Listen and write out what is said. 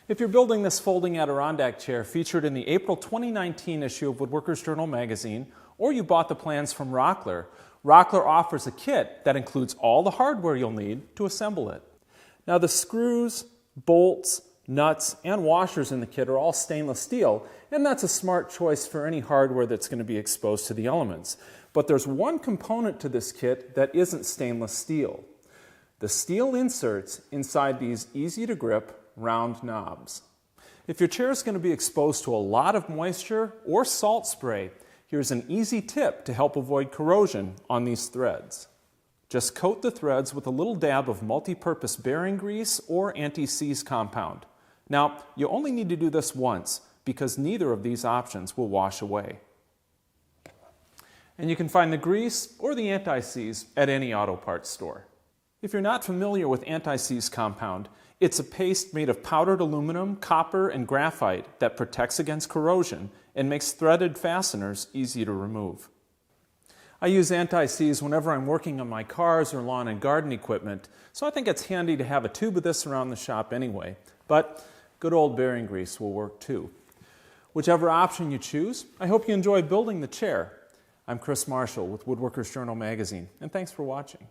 If you're building this folding Adirondack chair featured in the April 2019 issue of Woodworker's Journal magazine, or you bought the plans from Rockler, Rockler offers a kit that includes all the hardware you'll need to assemble it. Now the screws, bolts, nuts, and washers in the kit are all stainless steel, and that's a smart choice for any hardware that's going to be exposed to the elements. But there's one component to this kit that isn't stainless steel: the steel inserts inside these easy-to-grip round knobs. If your chair is going to be exposed to a lot of moisture or salt spray, here's an easy tip to help avoid corrosion on these threads. Just coat the threads with a little dab of multi-purpose bearing grease or anti-seize compound. Now, you only need to do this once because neither of these options will wash away. And you can find the grease or the anti-seize at any auto parts store. If you're not familiar with anti-seize compound, it's a paste made of powdered aluminum, copper, and graphite that protects against corrosion and makes threaded fasteners easy to remove. I use anti-seize whenever I'm working on my cars or lawn and garden equipment, so I think it's handy to have a tube of this around the shop anyway. But good old bearing grease will work too. Whichever option you choose, I hope you enjoy building the chair. I'm Chris Marshall with Woodworker's Journal magazine, and thanks for watching.